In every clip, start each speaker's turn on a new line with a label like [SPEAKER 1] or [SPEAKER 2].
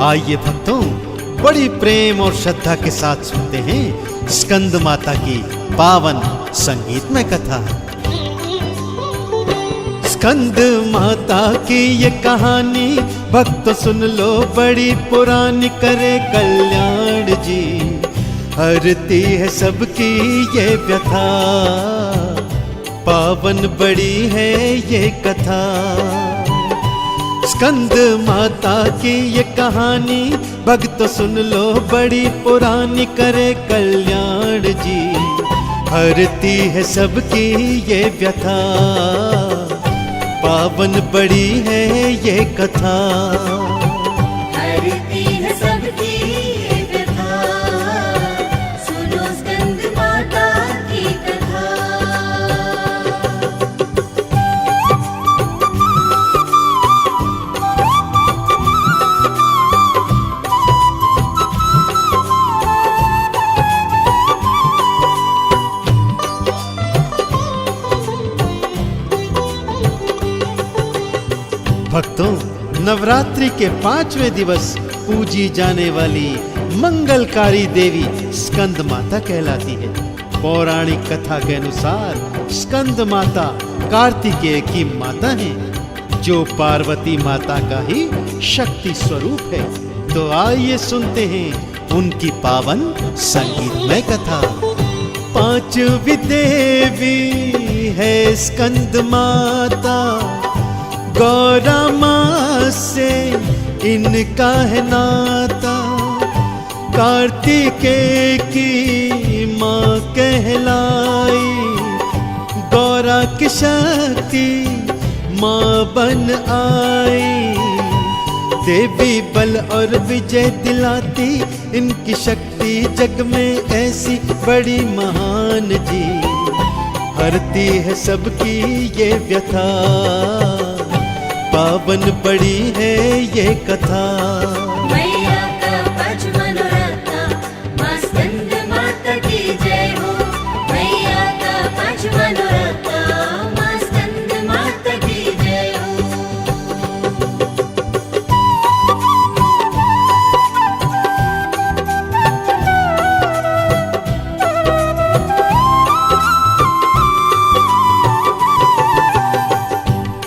[SPEAKER 1] आइए भक्तों, बड़ी प्रेम और श्रद्धा के साथ सुनते हैं स्कंद माता की पावन संगीतमय कथा। स्कंद माता की ये कहानी भक्त सुन लो, बड़ी पुरानी, करे कल्याण जी, हरती है सबकी ये व्यथा, पावन बड़ी है ये कथा। स्कंद माता की ये कहानी भक्त सुन लो, बड़ी पुरानी, करे कल्याण जी, हरती है सबकी ये व्यथा, पावन बड़ी है ये कथा।
[SPEAKER 2] हरती है सबकी ये व्यथा, सुनो स्कंद माता की कथा।
[SPEAKER 1] भक्तों, नवरात्रि के 5वें दिवस पूजी जाने वाली मंगलकारी देवी स्कंद माता कहलाती है। पौराणिक कथा के अनुसार स्कंद माता कार्तिकेय की माता है, जो पार्वती माता का ही शक्ति स्वरूप है। तो आइए सुनते हैं उनकी पावन संगीतमय कथा। 5वीं देवी है स्कंद माता, गौरा माँ से इनका है नाता, कार्तिकेय की माँ कहलाई, गौरा की शक्ति माँ बन आई, देवी बल और विजय दिलाती, इनकी शक्ति जग में ऐसी बड़ी महान जी, हरती है सबकी ये व्यथा, पावन बड़ी है ये कथा।
[SPEAKER 2] मैया का पच मनोरथा, माँ स्कंद माता की जय हो। मैया का पच मनोरथा, माँ स्कंद माता की जय हो।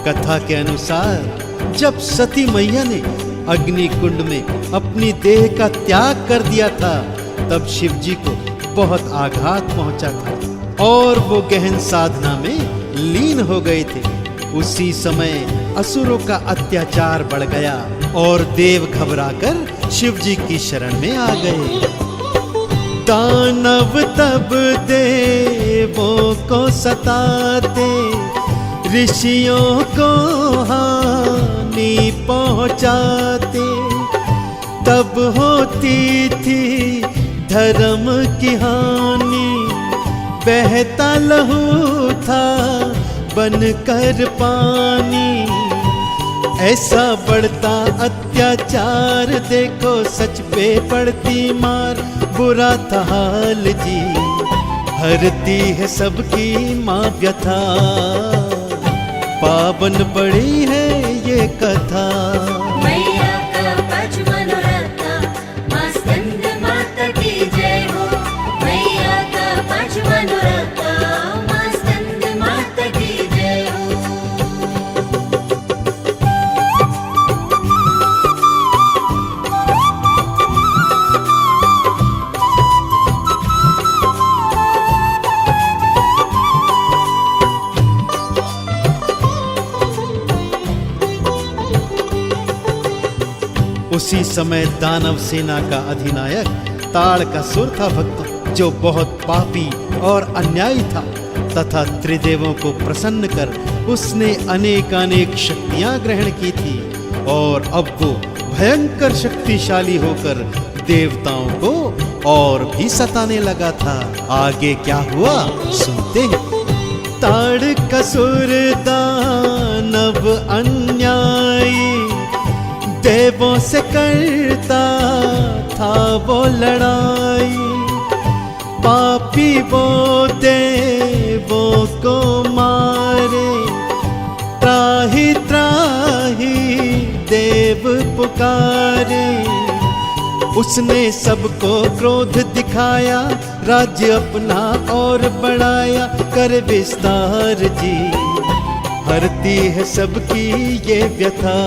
[SPEAKER 1] कथा के अनुसार जब सती मैया ने अग्नि कुंड में अपनी देह का त्याग कर दिया था, तब शिव जी को बहुत आघात पहुंचा था और वो गहन साधना में लीन हो गए थे। उसी समय असुरों का अत्याचार बढ़ गया और देव घबराकर शिव जी की शरण में आ गए। दानव तब देवों को सताते, ऋषियों को हानि पहुंचाते, तब होती थी धर्म की हानि, बहता लहू था बनकर पानी, ऐसा बढ़ता अत्याचार, देखो सच पे पड़ती मार, बुरा था हाल जी, हरती है सबकी माँ व्यथा, पावन बड़ी है ये कथा।
[SPEAKER 2] मैया का पच मनोरथा, माँ स्कंद माता की जय हो। मैया का पच मनोरथा, माँ स्कंद माता की जय हो।
[SPEAKER 1] उसी समय दानव सेना का अधिनायक ताड़कासुर था भक्तों, जो बहुत पापी और अन्यायी था, तथा त्रिदेवों को प्रसन्न कर उसने अनेकानेक शक्तियां ग्रहण की थी, और अब वो भयंकर शक्तिशाली होकर देवताओं को और भी सताने लगा था। आगे क्या हुआ सुनते हैं। ताड़कासुर दानव अन्यायी, देवों से करता था वो लड़ाई, पापी वो देवों को मारे, त्राही त्राही देव पुकारे, उसने सबको क्रोध दिखाया, राज्य अपना और बढ़ाया, कर विस्तार जी। हरती है सबकी ये व्यथा,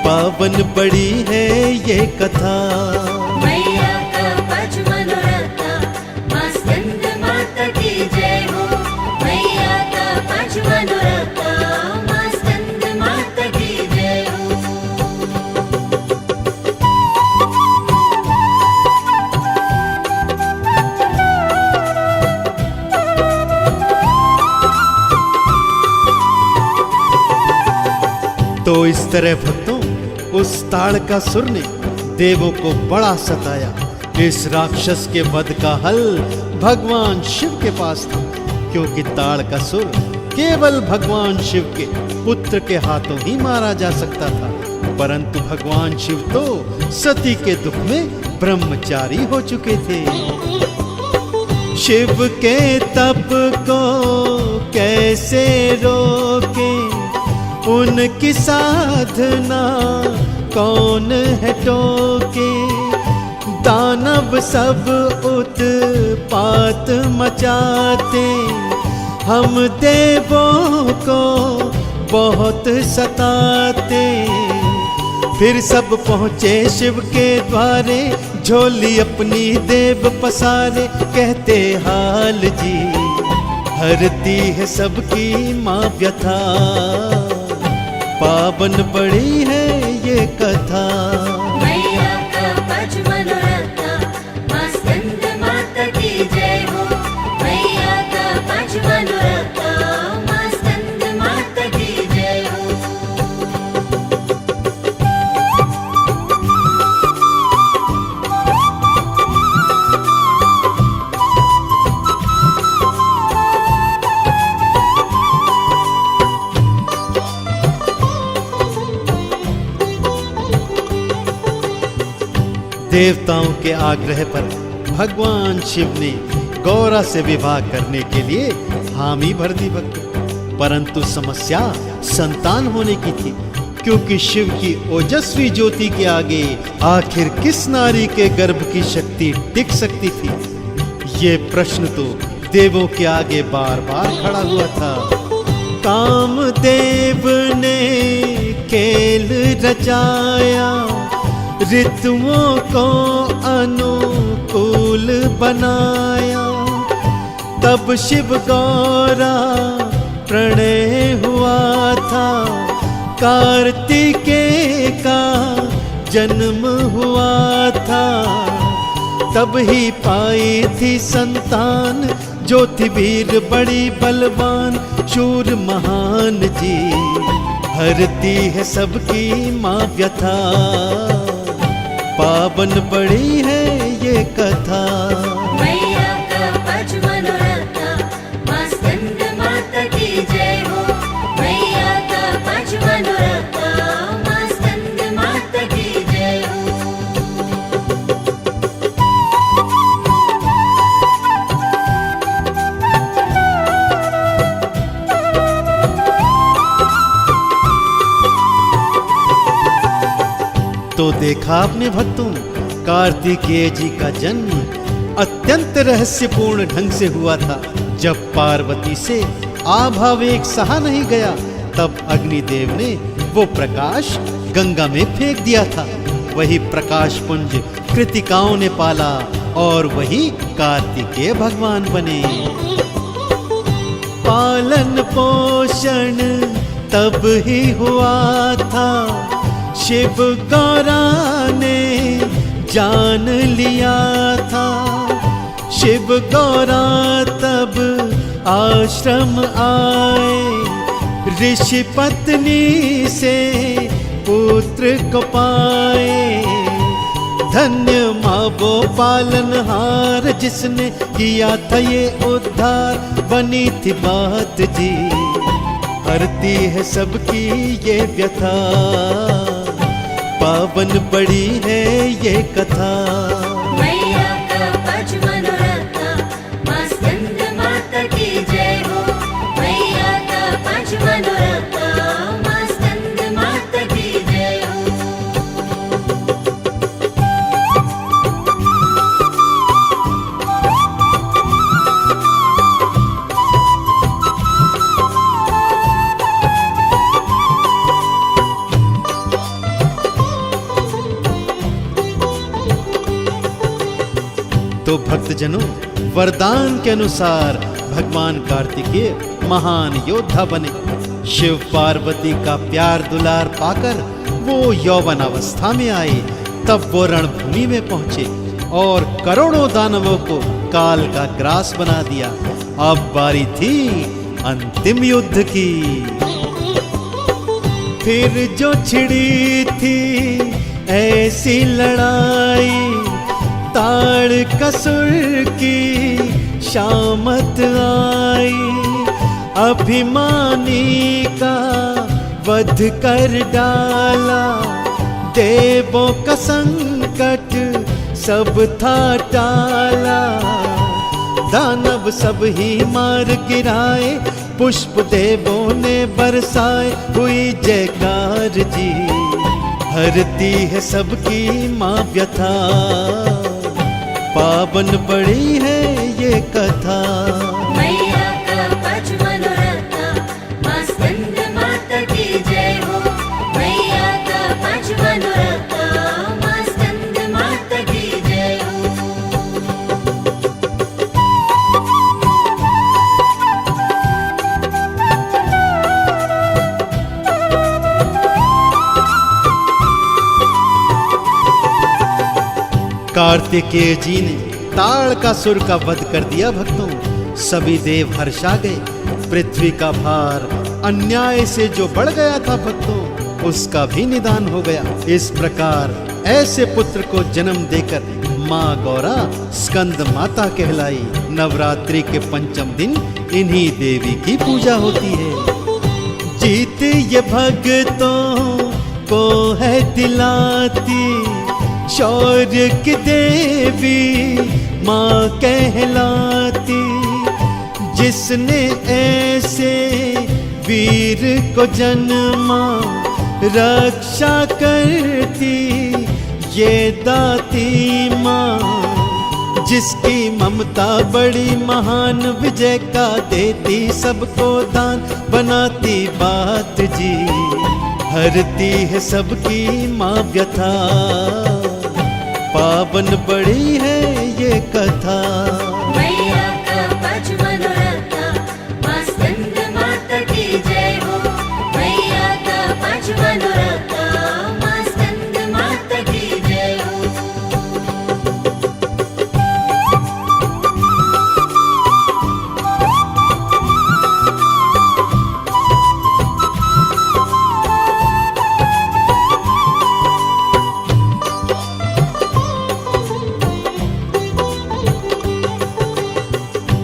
[SPEAKER 1] पावन बड़ी है ये कथा।
[SPEAKER 2] मैया का पज मनोरथा, माँ स्कंद माता की जय हो। मैया का पज मनोरथा, माँ स्कंद माता की जय हो।
[SPEAKER 1] तो इस तरह भक्तों, उस ताड़कासुर ने देवों को बड़ा सताया। इस राक्षस के वध का हल भगवान शिव के पास था, क्योंकि ताड़कासुर केवल भगवान शिव के पुत्र के हाथों ही मारा जा सकता था। परंतु भगवान शिव तो सती के दुख में ब्रह्मचारी हो चुके थे। शिव के तप को कैसे रोके, उनकी साधना कौन है टोके। दानव सब उत्पात मचाते, हम देवों को बहुत सताते। फिर सब पहुँचे शिव के द्वारे, झोली अपनी देव पसारे, कहते हाल जी। हरती है सबकी माँ व्यथा, पावन बड़ी है ये कथा।
[SPEAKER 2] मैया का पज मनोरथा, माँ स्कंद माता की जय हो। मैया का पज मनोरथा, माँ स्कंद माता की जय हो।
[SPEAKER 1] देवताओं के आग्रह पर भगवान शिव ने गौरा से विवाह करने के लिए हामी भर दी भक्तों। परंतु समस्या संतान होने की थी, क्योंकि शिव की ओजस्वी ज्योति के आगे आखिर किस नारी के गर्भ की शक्ति टिक सकती थी। ये प्रश्न तो देवों के आगे बार बार खड़ा हुआ था। कामदेव ने खेल रचाया, ऋतुओं को अनुकूल बनाया। तब शिव गौरा प्रणय हुआ था, कार्तिकेय का जन्म हुआ था। तब ही पाई थी संतान, जो थी वीर बड़ी बलवान, शूर महान जी। हरती है सबकी माँ व्यथा, पावन बड़ी है ये कथा।
[SPEAKER 2] मैया का पज मनोरथा, माँ स्कंद माता की जय हो। मैया का पज मनोरथा, माँ स्कंद माता की जय हो।
[SPEAKER 1] तो देखा आपने भक्तों, कार्तिकेय जी का जन्म अत्यंत रहस्यपूर्ण ढंग से हुआ था। जब पार्वती से आभावेग सहा नहीं गया, तब अग्निदेव ने वो प्रकाश गंगा में फेंक दिया था। वही प्रकाश पुंज कृतिकाओं ने पाला और वही कार्तिकेय भगवान बने। पालन पोषण तब ही हुआ था, शिव गौरा ने जान लिया था। शिव गौरा तब आश्रम आए, ऋषि पत्नी से पुत्र को पाए। धन्य माँ वो पालनहार, जिसने किया था ये उद्धार, बनी थी बात जी। हरती है सबकी ये व्यथा, पावन बड़ी है ये कथा।
[SPEAKER 2] मैया का पज मनोरथा, माँ स्कंद माता की जय हो। मैया का पज मनोरथा, माँ स्कंद माता की जय हो।
[SPEAKER 1] तो भक्तजनों, वरदान के अनुसार भगवान कार्तिकेय महान योद्धा बने। शिव पार्वती का प्यार दुलार पाकर वो यौवन अवस्था में आए। तब वो रणभूमि में पहुंचे और करोड़ों दानवों को काल का ग्रास बना दिया। अब बारी थी अंतिम युद्ध की। फिर जो छिड़ी थी ऐसी लड़ाई, ताड़कासुर की शामत आई। अभिमानी का वध कर डाला, देवों का संकट सब था टाला। दानव सब ही मार गिराए, पुष्प देवों ने बरसाए। हुई जयकार जी, हरती है सबकी माँ व्यथा। पावन बड़ी है ये कथा।
[SPEAKER 2] मैया का पच मनोरथा, माँ स्कंद माता की जय हो। मैया का पच मनोरथा, माँ स्कंद माता की जय हो।
[SPEAKER 1] कार्तिकेय जी ने ताड़कासुर का वध कर दिया। भक्तों, सभी देव हर्षा गए। पृथ्वी का भार अन्याय से जो बढ़ गया था भक्तों, उसका भी निदान हो गया। इस प्रकार ऐसे पुत्र को जन्म देकर माँ गौरा स्कंद माता कहलाई। नवरात्रि के पंचम दिन इन्हीं देवी की पूजा होती है। जीती ये भक्तों को है दिलाती, शौर्य की देवी माँ कहलाती। जिसने ऐसे वीर को जन्मा, रक्षा करती ये दाती माँ। जिसकी ममता बड़ी महान, विजय का देती सबको दान। बनाती बात जी, हरती है सबकी माँ व्यथा। पावन बड़ी है ये कथा।
[SPEAKER 2] मैया का पच मनोरथा, माँ स्कंद माता की जय हो। मैया का पच मनोरथा, माँ स्कंद माता की जय हो।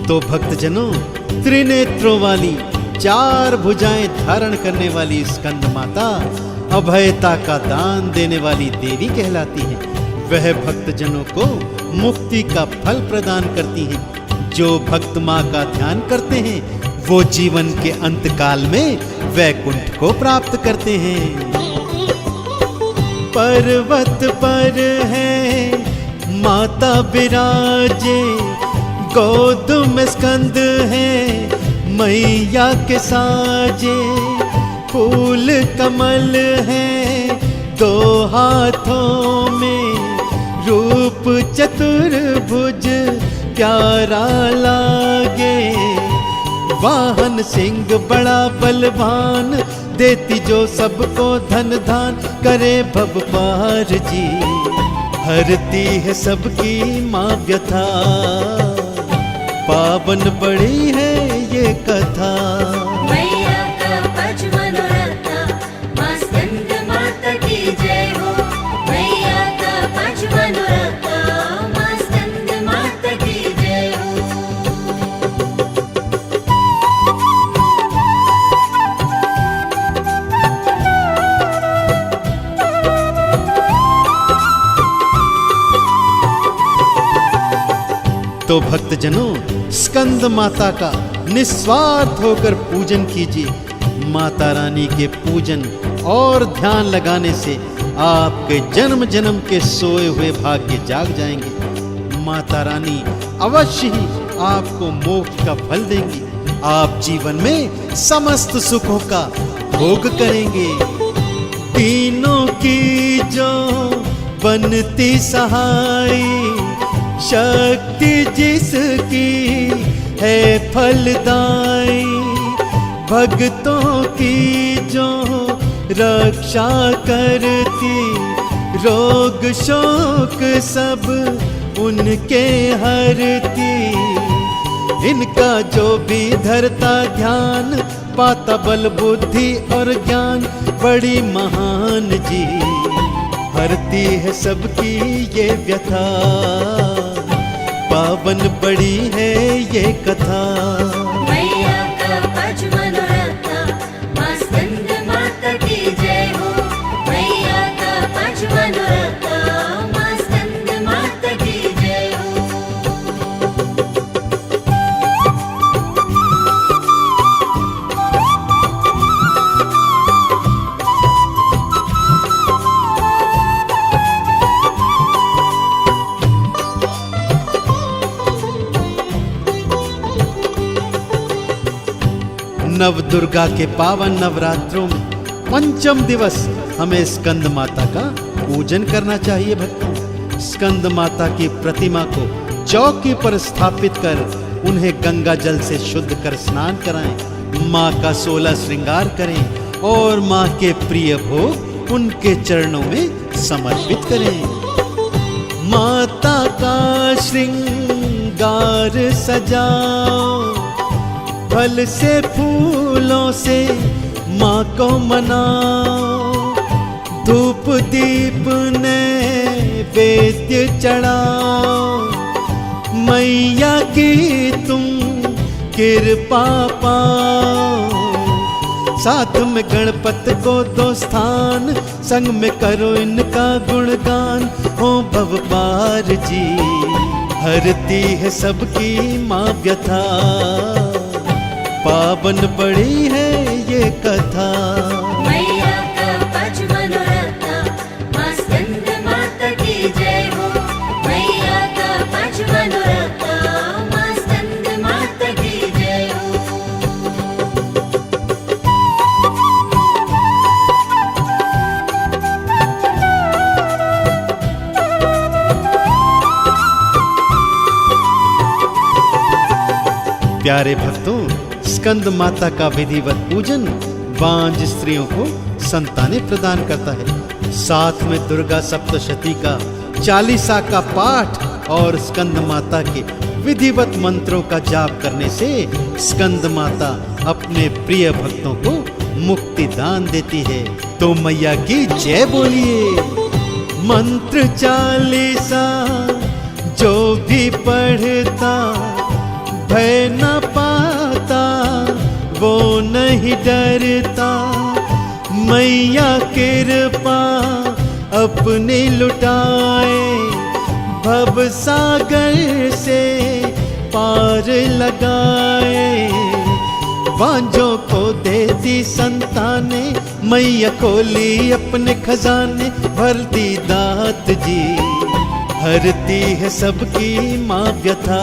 [SPEAKER 1] तो भक्तजनों, त्रिनेत्रों वाली, चार भुजाएं धारण करने वाली स्कंद माता अभयता का दान देने वाली देवी कहलाती है। वह भक्तजनों को मुक्ति का फल प्रदान करती हैं। जो भक्त माँ का ध्यान करते हैं, वो जीवन के अंत काल में वैकुंठ को प्राप्त करते हैं। पर्वत पर है माता विराजे, गोद में स्कंद है मैया के साजे। फूल कमल है दो हाथों में, रूप चतुर्भुज प्यारा लागे। वाहन सिंह बड़ा बलवान, देती जो सबको धन धान। करे भव पार जी, हरती है सबकी माँ व्यथा। पावन बड़ी है ये कथा।
[SPEAKER 2] मैया का पच मनोरथा, माँ स्कंद माता की जय हो। मैया का पच मनोरथा, माँ स्कंद माता की जय हो।
[SPEAKER 1] तो भक्तजनों, स्कंद माता का निस्वार्थ होकर पूजन कीजिए। माता रानी के पूजन और ध्यान लगाने से आपके जन्म जन्म के सोए हुए भाग्य जाग जाएंगे। माता रानी अवश्य ही आपको मोक्ष का फल देंगी। आप जीवन में समस्त सुखों का भोग करेंगे। तीनों की जो बनती सहाय, शक्ति जिसकी है फलदाई, भक्तों की जो रक्षा करती, रोग शोक सब उनके हरती। इनका जो भी धरता ध्यान, पाता बल बुद्धि और ज्ञान, बड़ी महान जी हरती है सबकी ये व्यथा, पावन बड़ी है ये कथा।
[SPEAKER 2] मैया का पज मनोरथा, माँ स्कंद माता की जय हो। मैया का पज मनोरथा, माँ स्कंद माता की जय हो।
[SPEAKER 1] नव दुर्गा के पावन नवरात्रों में पंचम दिवस हमें स्कंद माता का पूजन करना चाहिए भक्तों। स्कंद माता की प्रतिमा को चौकी पर स्थापित कर उन्हें गंगा जल से शुद्ध कर स्नान कराएं। माँ का 16 श्रृंगार करें और माँ के प्रिय भोग उनके चरणों में समर्पित करें। माता का श्रृंगार सजाओ, फल से फूलों से माँ को मनाओ। धूप दीप नैवेद्य चढ़ाओ, मैया की तुम कृपा पाओ। साथ में गणपत को दो स्थान, संग में करो इनका गुणगान। हो भव पार जी हरती है सबकी माँ व्यथा, पावन बड़ी है ये कथा।
[SPEAKER 2] मैया का पज मनोरथा, माँ स्कंद माता की जय हो। मैया का पज मनोरथा, माँ स्कंद माता की जय हो।
[SPEAKER 1] प्यारे भक्तों, स्कंद माता का विधिवत पूजन बांझ स्त्रियों को संतानें प्रदान करता है। साथ में दुर्गा सप्तशती का 40 का पाठ और स्कंद माता के विधिवत मंत्रों का जाप करने से स्कंद माता अपने प्रिय भक्तों को मुक्ति दान देती है। तो मैया की जय बोलिए। मंत्र 40 जो भी पढ़ता भय न पाता, वो नहीं डरता। मैया कृपा अपनी लुटाए, भव सागर से पार लगाए। बांझों को देती संताने, मैया खोली अपने खजाने। भर दी दात जी हरती है सबकी माँ व्यथा,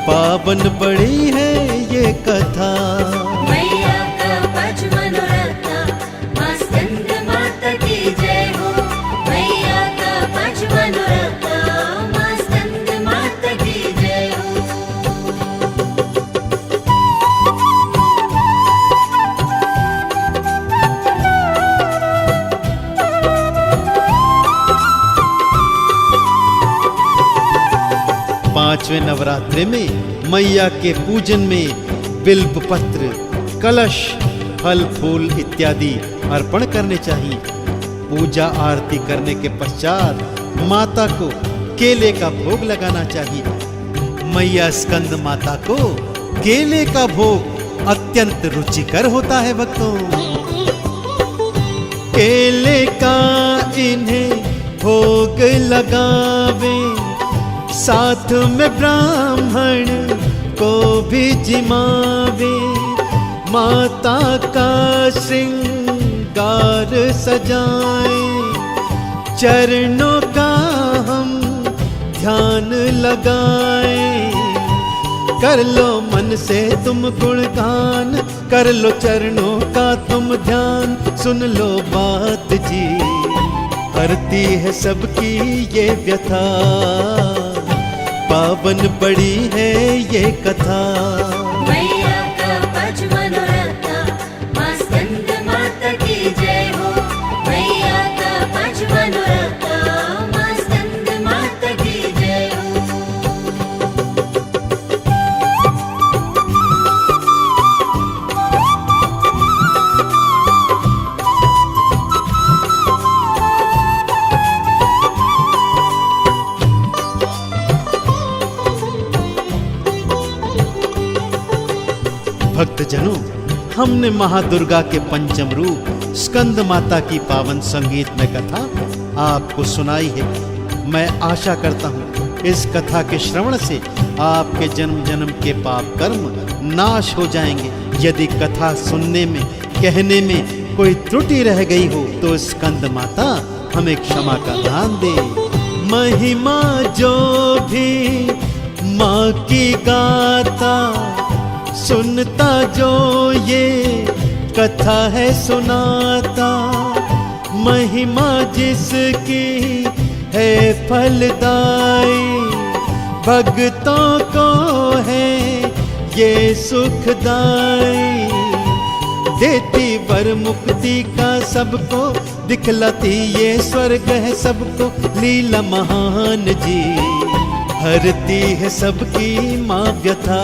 [SPEAKER 1] पावन बड़ी है ये कथा।
[SPEAKER 2] मैया का पज मनोरथा, माँ स्कंद माता की जय हो। मैया का पज मनोरथा, माँ स्कंद माता की जय हो।
[SPEAKER 1] पांचवें नवरात्रे में मैया के पूजन में बिल्व पत्र, कलश, फल फूल इत्यादि अर्पण करने चाहिए। पूजा आरती करने के पश्चात माता को केले का भोग लगाना चाहिए। मैया स्कंद माता को केले का भोग अत्यंत रुचिकर होता है भक्तों। केले का इन्हें भोग लगावे, साथ में ब्राह्मण को भी जिमावे। माता का श्रृंगार सजाए, चरणों का हम ध्यान लगाए। कर लो मन से तुम गुणगान, कर लो चरणों का तुम ध्यान। सुन लो बात जी हरती है सबकी ये व्यथा, पावन बड़ी है ये कथा।
[SPEAKER 2] मैया का पच मनोरथा, माँ स्कंद माता की जय हो। मैया का पच मनोरथा, माँ स्कंद माता की जय हो।
[SPEAKER 1] भक्तजनों, हमने महादुर्गा के पंचम रूप स्कंद माता की पावन संगीत में कथा आपको सुनाई है। मैं आशा करता हूँ इस कथा के श्रवण से आपके जन्म जन्म के पाप कर्म नाश हो जाएंगे। यदि कथा सुनने में, कहने में कोई त्रुटि रह गई हो तो स्कंद माता हमें क्षमा का दान दे। महिमा जो भी माँ की गाता, सुनता जो ये कथा है सुनाता, महिमा जिसकी है फलदाई, भक्तों को है ये सुखदाई। देती वर मुक्ति का सबको, दिखलाती ये स्वर्ग है सबको, लीला महान जी हरती है सबकी माँ व्यथा,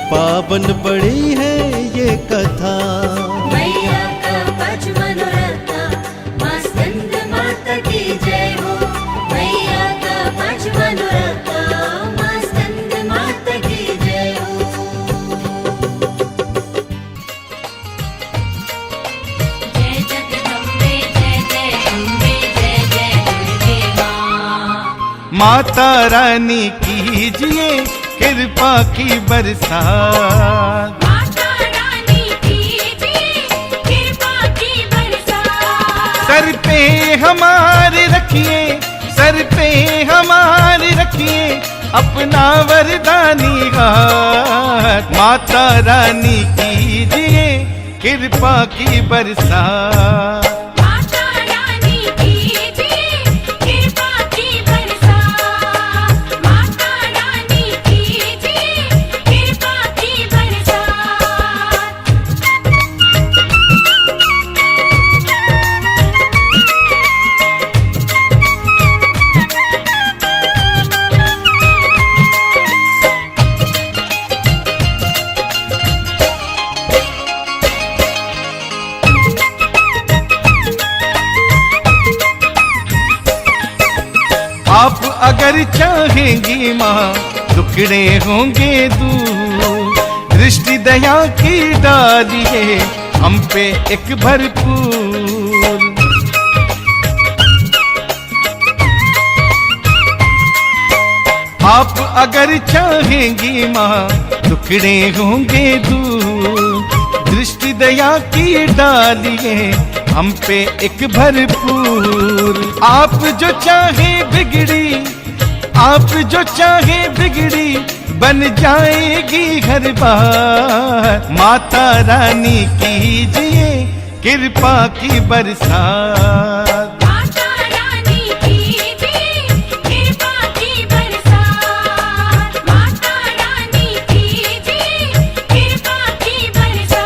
[SPEAKER 1] पावन बड़ी है ये कथा।
[SPEAKER 2] मैया का पच मनोरथा, माँ स्कंद माता की जय हो। मैया का पच मनोरथा, माँ स्कंद माता की जय हो। जय जगदम्बे, जय जय अम्बे, जय जय दुर्गे माँ।
[SPEAKER 3] माता रानी कीजिए कृपा की बरसात,
[SPEAKER 2] माता रानी कीजिए कृपा की बरसात।
[SPEAKER 3] सर पे हमारे रखिए, सर पे हमारे रखिए अपना वरदानी हाथ। माता रानी कीजिए कृपा की बरसात,
[SPEAKER 2] माता रानी कीजिए कृपा की बरसात। माता रानी कीजिए कृपा की बरसात।
[SPEAKER 3] आप अगर चाहेंगी माँ टुकड़े होंगे दूर, दृष्टि दया की डालिए हम पे एक भरपूर। आप अगर चाहेंगी माँ टुकड़े होंगे दूर, दृष्टि दया की डालिए हम पे एक भरपूर। आप जो चाहे बिगड़ी, आप जो चाहे बिगड़ी बन जाएगी हर बार। माता रानी कीजिए कृपा की बरसात,
[SPEAKER 2] माता रानी कीजिए कृपा की बरसात। माता रानी कीजिए कृपा की बरसात।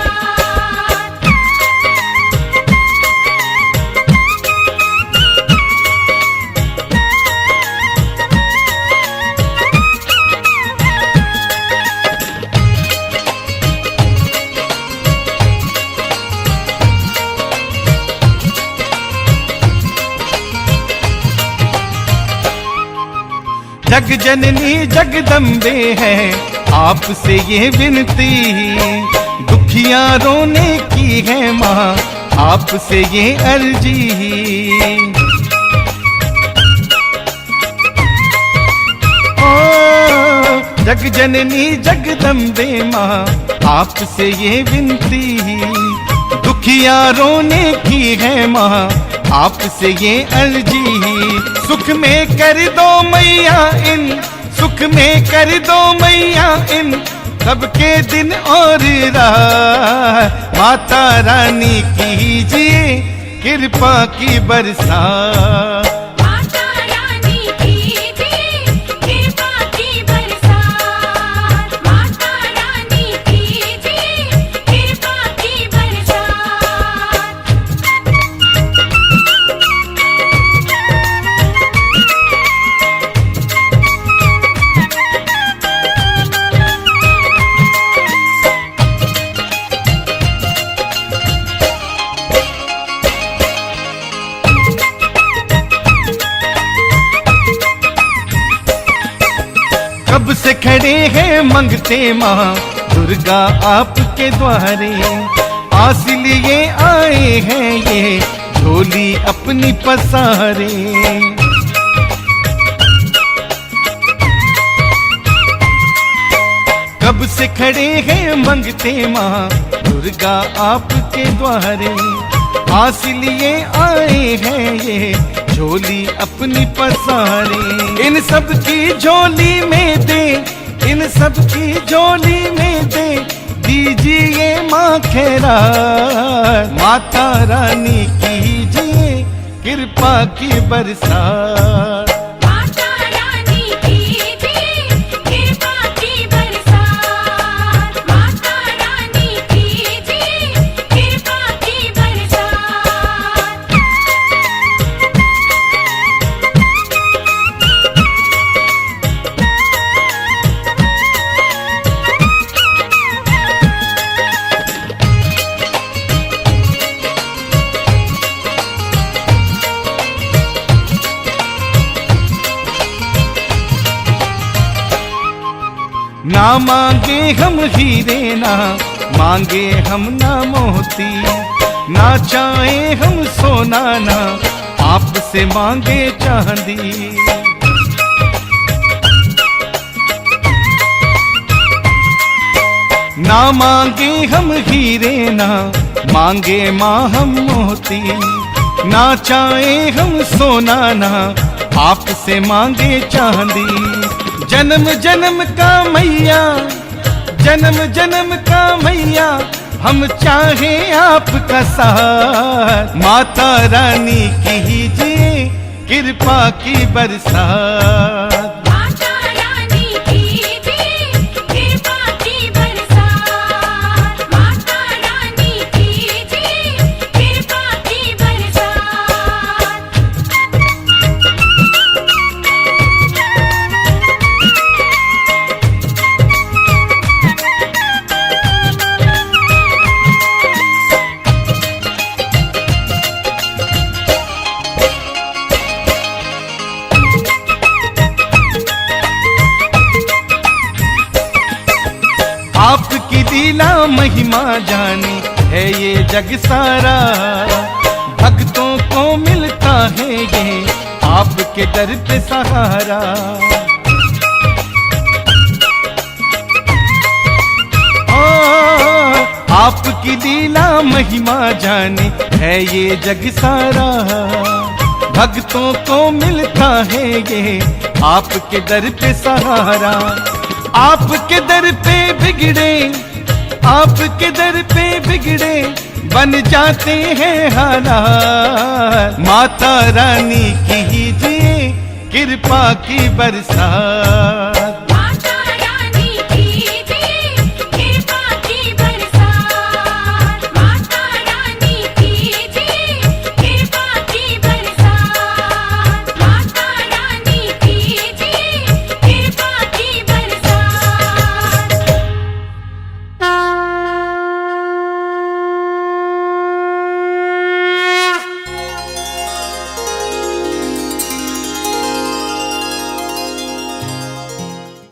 [SPEAKER 3] जग जननी जगदम्बे है आपसे ये विनती, दुखियां रोने की है माँ आपसे ये अर्जी। ओ जग जननी जगदम्बे माँ आपसे ये विनती, दुखियां रोने की है माँ आपसे ये अर्जी। सुख में कर दो मैया इन, सुख में कर दो मैया इन सबके दिन और रात। माता रानी कीजिए कृपा की बरसात।
[SPEAKER 2] माता रानी कीजिए कृपा की बरसात, माता रानी कीजिए कृपा की बरसात।
[SPEAKER 3] कब से खड़े हैं मंगते माँ दुर्गा आपके द्वारे, आस लिए आए हैं ये झोली अपनी पसारे। कब से खड़े हैं मंगते माँ दुर्गा आपके द्वारे, आस लिए आए हैं ये झोली अपनी पसारे। इन सब की झोली में दे, इन सब की झोली में दे दीजिए माँ खैरात। माता रानी कीजिए कृपा की बरसात।
[SPEAKER 2] माता रानी कीजिए कृपा की बरसात, माता रानी कीजिए कृपा की बरसात।
[SPEAKER 3] ना मांगे हम हीरे ना मांगे हम ना मोती, ना चाहे हम सोना ना आपसे मांगे चांदी। ना मांगे हम हीरे ना मांगे माँ हम मोती, ना चाहे हम सोना ना आपसे मांगे चांदी। जन्म जन्म का मैया, जन्म जन्म का मैया हम चाहे आपका साथ। माता रानी कीजिए कृपा की बरसात।
[SPEAKER 2] माता रानी कीजिए कृपा की बरसात, माता रानी कीजिए कृपा की बरसात।
[SPEAKER 3] आपकी लीला महिमा जानी है ये जग सारा, भक्तों को मिलता है ये आपके दर पे सहारा। आपकी लीला महिमा जानी है ये जग सारा, भक्तों को मिलता है ये आपके दर पे सहारा। आपके दर पे बिगड़े, आपके दर पे बिगड़े बन जाते हैं हालात। माता रानी कीजिए कृपा की बरसात।